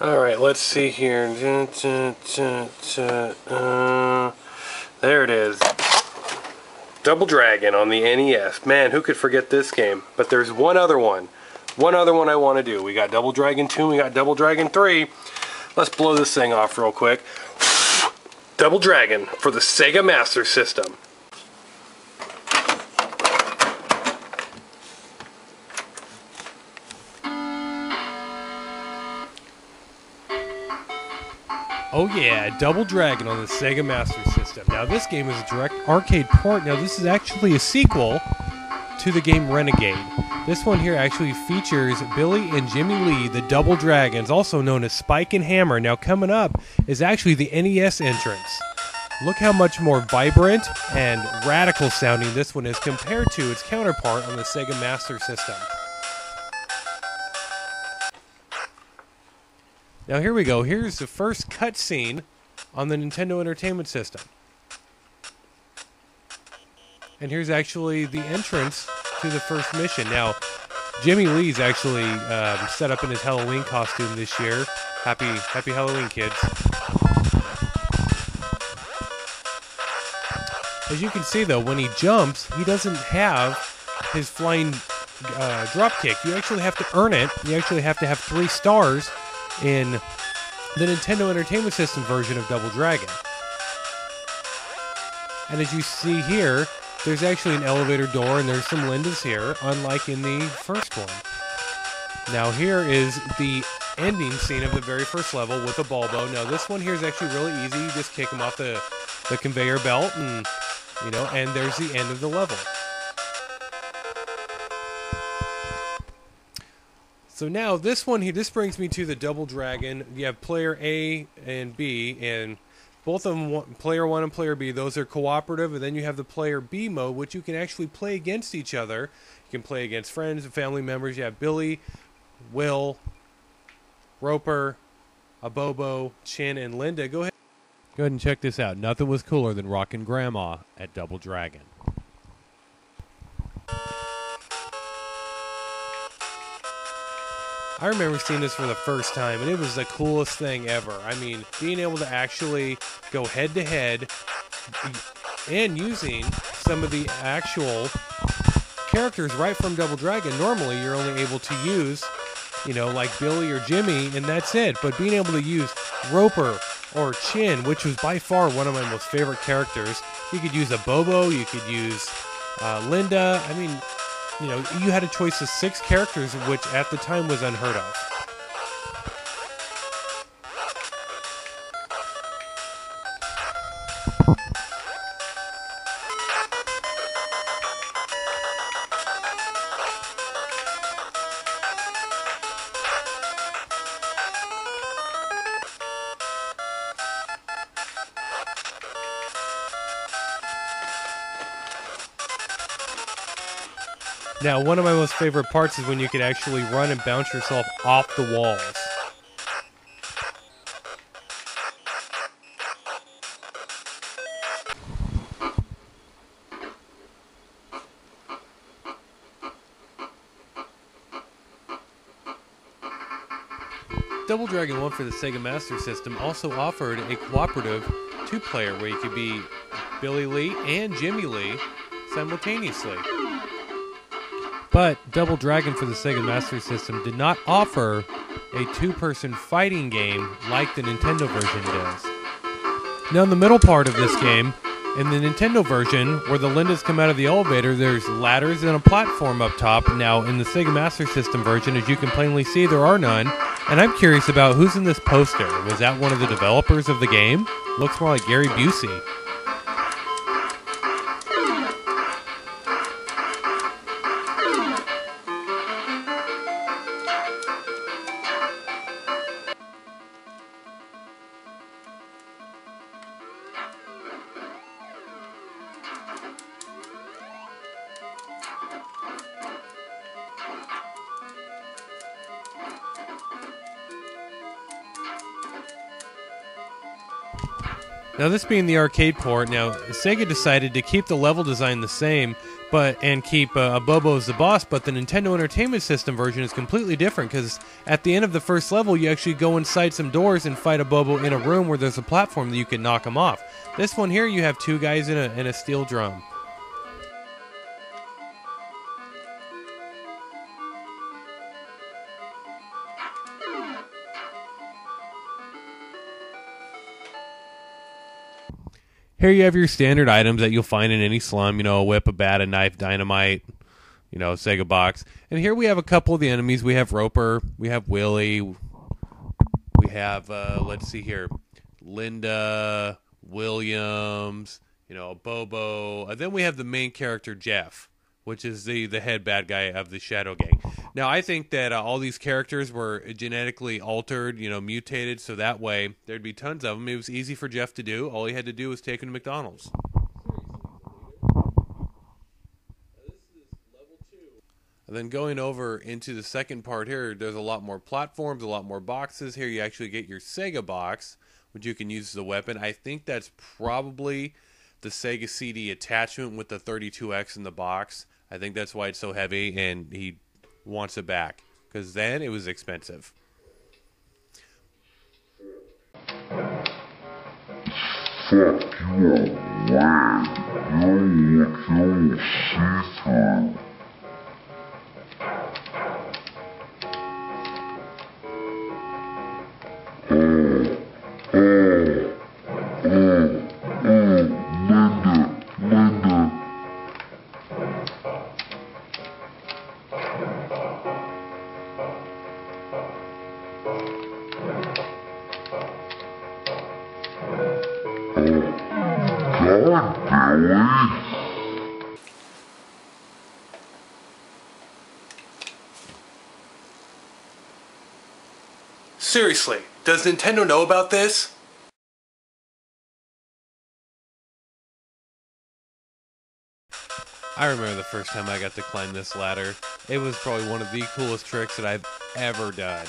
Alright, let's see here. There it is. Double Dragon on the NES. Man, who could forget this game? But there's one other one. One other one I want to do. We got Double Dragon 2, we got Double Dragon 3. Let's blow this thing off real quick. Double Dragon for the Sega Master System. Oh yeah, Double Dragon on the Sega Master System. Now this game is a direct arcade port. Now this is actually a sequel to the game Renegade. This one here actually features Billy and Jimmy Lee, the Double Dragons, also known as Spike and Hammer. Now coming up is actually the NES entrance. Look how much more vibrant and radical sounding this one is compared to its counterpart on the Sega Master System. Now here we go. Here's the first cutscene on the Nintendo Entertainment System. And here's actually the entrance to the first mission. Now, Jimmy Lee's actually set up in his Halloween costume this year. Happy Halloween, kids. As you can see, though, when he jumps, he doesn't have his flying drop kick. You actually have to earn it. You actually have to have 3 stars in the Nintendo Entertainment System version of Double Dragon. And as you see here, there's actually an elevator door and there's some Lindas here, unlike in the first one. Now here is the ending scene of the very first level with a Bulbo. Now this one here is actually really easy. You just kick him off the conveyor belt and, and there's the end of the level. So now this one here, this brings me to the Double Dragon. You have player A and B, and both of them, player 1 and player B, those are cooperative. And then you have the player B mode, which you can actually play against each other. You can play against friends and family members. You have Billy, Will, Roper, Abobo, Chin, and Linda. Go ahead and check this out. Nothing was cooler than rocking Grandma at Double Dragon. I remember seeing this for the first time, and it was the coolest thing ever. I mean, being able to actually go head-to-head and using some of the actual characters right from Double Dragon. Normally, you're only able to use, like Billy or Jimmy, and that's it. But being able to use Roper or Chin, which was by far one of my most favorite characters. You could use a Bobo, you could use Linda. I mean, you had a choice of 6 characters, which at the time was unheard of. Now, one of my most favorite parts is when you could actually run and bounce yourself off the walls. Double Dragon 1 for the Sega Master System also offered a cooperative 2-player where you could be Billy Lee and Jimmy Lee simultaneously. But Double Dragon for the Sega Master System did not offer a 2-person fighting game like the Nintendo version does. Now in the middle part of this game, in the Nintendo version, where the Lindas come out of the elevator, there's ladders and a platform up top. Now in the Sega Master System version, as you can plainly see, there are none. And I'm curious about who's in this poster. Was that one of the developers of the game? Looks more like Gary Busey. Now this being the arcade port, now Sega decided to keep the level design the same, and keep Bobo as the boss. But the Nintendo Entertainment System version is completely different, because at the end of the first level, you actually go inside some doors and fight a Bobo in a room where there's a platform that you can knock him off. This one here, you have two guys in a steel drum. Here you have your standard items that you'll find in any slum, you know, a whip, a bat, a knife, dynamite, you know, Sega box. And here we have a couple of the enemies. We have Roper, we have Willie, we have, let's see here, Linda, Williams, you know, Bobo. And then we have the main character, Jeff, which is the head bad guy of the Shadow Gang. Now, I think that all these characters were genetically altered, you know, mutated, so that way there'd be tons of them. It was easy for Jeff to do. All he had to do was take them to McDonald's. And then going over into the second part here, there's a lot more platforms, a lot more boxes. Here you actually get your Sega box, which you can use as a weapon. I think that's probably the Sega CD attachment with the 32X in the box. I think that's why it's so heavy, and he wants it back, because then it was expensive. Fuck you away. You'll see-through. Seriously, does Nintendo know about this? I remember the first time I got to climb this ladder. It was probably one of the coolest tricks that I've ever done.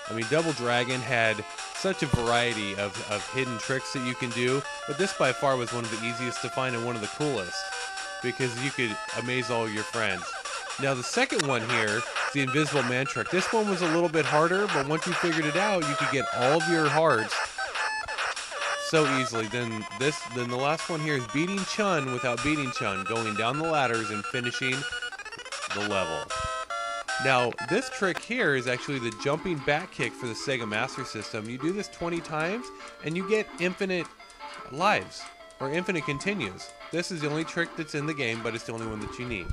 I mean, Double Dragon had such a variety of hidden tricks that you can do, but this by far was one of the easiest to find and one of the coolest, because you could amaze all your friends. Now the second one here is the Invisible Man trick. This one was a little bit harder, but once you figured it out, you could get all of your hearts so easily. Then the last one here is beating Chun without beating Chun, going down the ladders and finishing the level. Now, this trick here is actually the jumping back kick for the Sega Master System. You do this 20 times, and you get infinite lives, or infinite continues. This is the only trick that's in the game, but it's the only one that you need.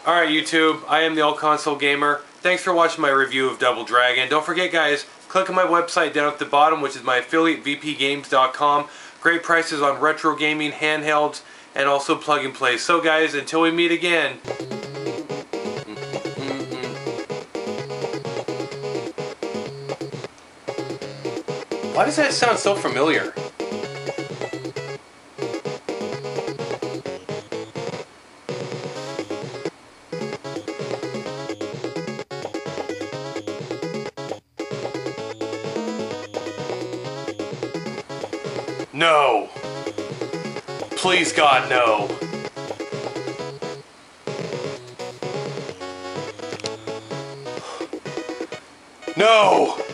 Alright YouTube, I am the Old Console Gamer. Thanks for watching my review of Double Dragon. Don't forget guys, click on my website down at the bottom, which is my affiliate vpgames.com. Great prices on retro gaming, handhelds, and also plug and play. So guys, until we meet again. Why does that sound so familiar? No. Please, God, no. No!